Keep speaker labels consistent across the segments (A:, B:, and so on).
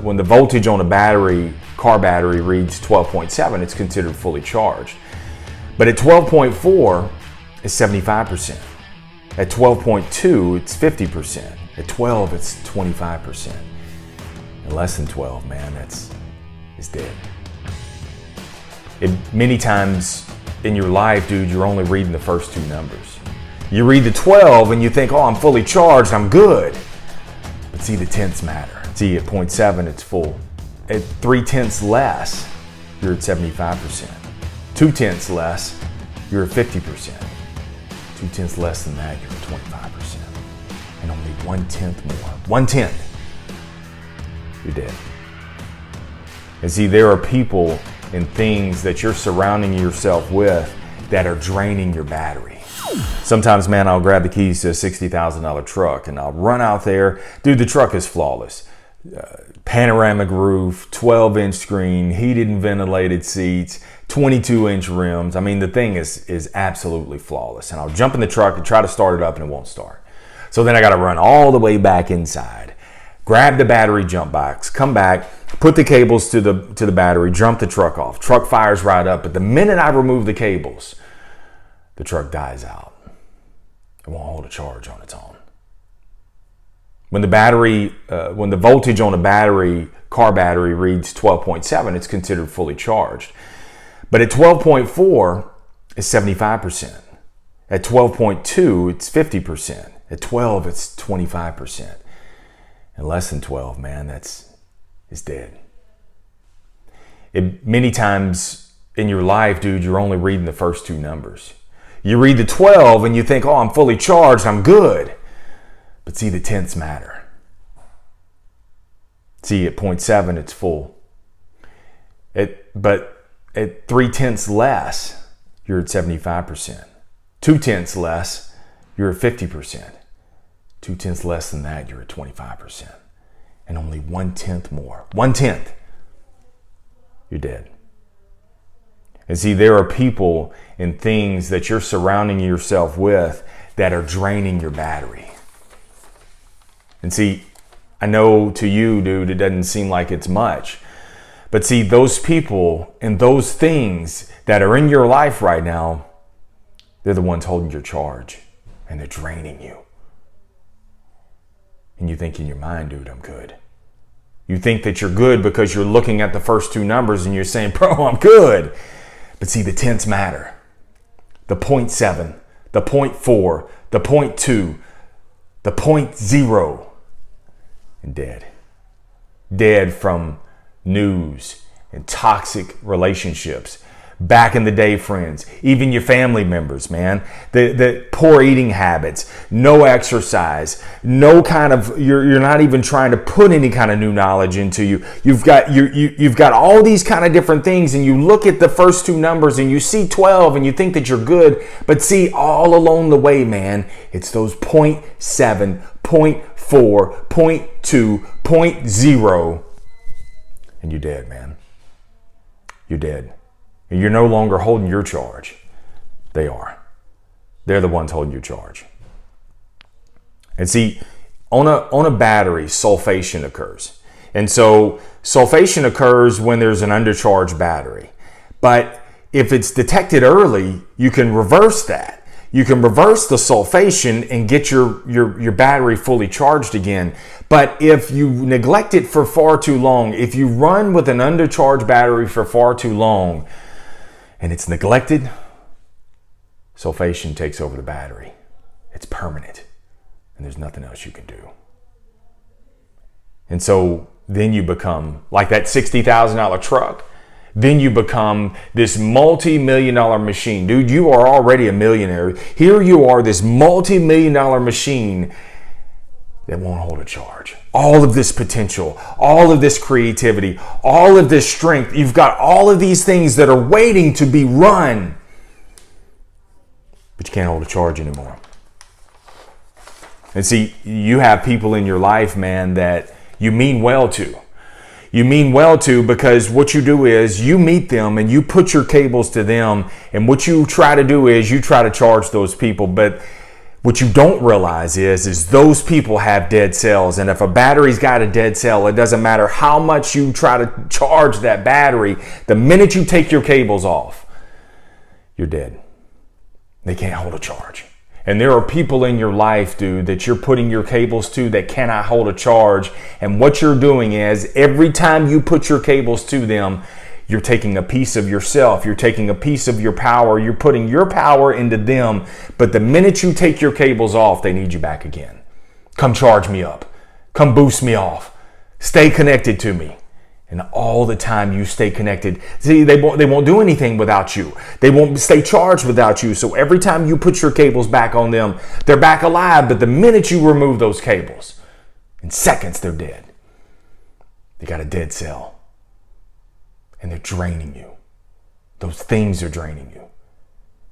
A: when the voltage on a battery, car battery, reads 12.7, it's considered fully charged. But at 12.4, it's 75%. At 12.2, it's 50%. At 12, it's 25%. And less than 12, man, it's dead. Many times in your life, dude, you're only reading the first two numbers. You read the 12 and you think, oh, I'm fully charged, I'm good. But see, the tenths matter. See, at 0.7, it's full. At 3/10 less, you're at 75%. 2/10 less, you're at 50%. 2/10 less than that, you're at 25%. And only 1/10 more. 1/10, you're dead. And see, there are people and things that you're surrounding yourself with that are draining your battery. Sometimes, man, I'll grab the keys to a $60,000 truck and I'll run out there. Dude, the truck is flawless. Panoramic roof, 12-inch screen, heated and ventilated seats, 22-inch rims. I mean, the thing is absolutely flawless. And I'll jump in the truck and try to start it up and it won't start. So then I got to run all the way back inside, grab the battery jump box, come back, put the cables to the battery, jump the truck off. Truck fires right up. But the minute I remove the cables, the truck dies out. It won't hold a charge on its own. When the voltage on a battery, car battery, reads 12.7, it's considered fully charged. But at 12.4, it's 75%. At 12.2, it's 50%. At 12, it's 25%. And less than 12, man, it's dead. Many times in your life, dude, you're only reading the first two numbers. You read the 12 and you think, oh, I'm fully charged, I'm good. But see, the tenths matter. See, at 0.7, it's full. But at 3/10 less, you're at 75%. 2/10 less, you're at 50%. 2/10 less than that, you're at 25%. And only 1/10 more. 1/10, you're dead. And see, there are people and things that you're surrounding yourself with that are draining your battery. And see, I know to you, dude, it doesn't seem like it's much. But see, those people and those things that are in your life right now, they're the ones holding your charge and they're draining you. And you think in your mind, dude, I'm good. You think that you're good because you're looking at the first two numbers and you're saying, bro, I'm good. But see, the tenths matter. The 0.7, the 0.4, the 0.2, the 0.0, and dead. Dead from news and toxic relationships. Back in the day, friends, even your family members, man, the poor eating habits, no exercise, no kind of, you're not even trying to put any kind of new knowledge into you. You've got all these kind of different things, and you look at the first two numbers and you see 12 and you think that you're good, but see, all along the way, man, it's those 0.7, 0.4, 0.2, 0.0, and you're dead, man. You're dead. And you're no longer holding your charge. They are. They're the ones holding your charge. And see, on a battery, sulfation occurs. And so sulfation occurs when there's an undercharged battery. But if it's detected early, you can reverse that. You can reverse the sulfation and get your battery fully charged again. But if you neglect it for far too long, if you run with an undercharged battery for far too long, and it's neglected, sulfation takes over the battery. It's permanent, and there's nothing else you can do. And so then you become like that $60,000 truck. Then you become this multi-million-dollar machine. Dude, you are already a millionaire. Here you are, this multi-million-dollar machine that won't hold a charge. All of this potential, all of this creativity, all of this strength. You've got all of these things that are waiting to be run, but you can't hold a charge anymore. And see, you have people in your life, man, that you mean well to. You mean well to, because what you do is you meet them and you put your cables to them, and what you try to do is you try to charge those people. But What you don't realize is those people have dead cells. And if a battery's got a dead cell, it doesn't matter how much you try to charge that battery. The minute you take your cables off, you're dead. They can't hold a charge. And there are people in your life, dude, that you're putting your cables to that cannot hold a charge. And what you're doing is every time you put your cables to them, you're taking a piece of yourself. You're taking a piece of your power. You're putting your power into them. But the minute you take your cables off, they need you back again. Come charge me up. Come boost me off. Stay connected to me. And all the time you stay connected. See, they won't do anything without you. They won't stay charged without you. So every time you put your cables back on them, they're back alive. But the minute you remove those cables, in seconds they're dead. They got a dead cell. And they're draining you. Those things are draining you.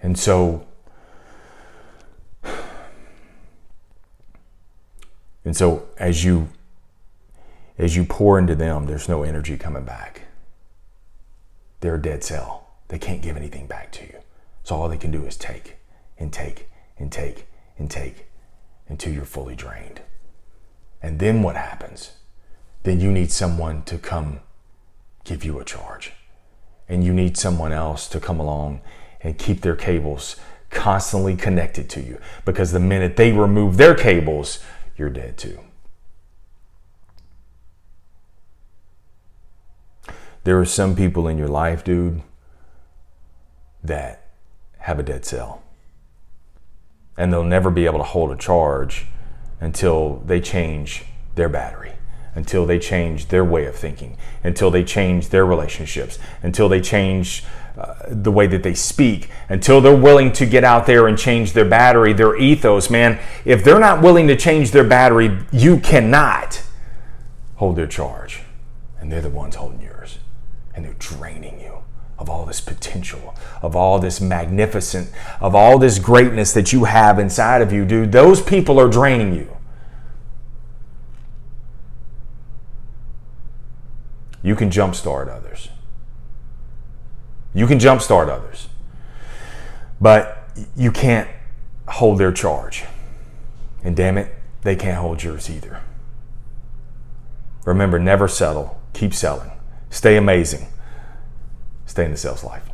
A: And so as you pour into them, there's no energy coming back. They're a dead cell. They can't give anything back to you. So all they can do is take and take and take and take until you're fully drained. And then what happens? Then you need someone to come give you a charge. And you need someone else to come along and keep their cables constantly connected to you. Because the minute they remove their cables, you're dead too. There are some people in your life, dude, that have a dead cell. And they'll never be able to hold a charge until they change their battery, until they change their way of thinking, until they change their relationships, until they change the way that they speak, until they're willing to get out there and change their battery, their ethos, man. If they're not willing to change their battery, you cannot hold their charge. And they're the ones holding yours. And they're draining you of all this potential, of all this magnificent, of all this greatness that you have inside of you, dude. Those people are draining you. You can jumpstart others. You can jumpstart others. But you can't hold their charge. And damn it, they can't hold yours either. Remember, never settle. Keep selling. Stay amazing. Stay in the sales life.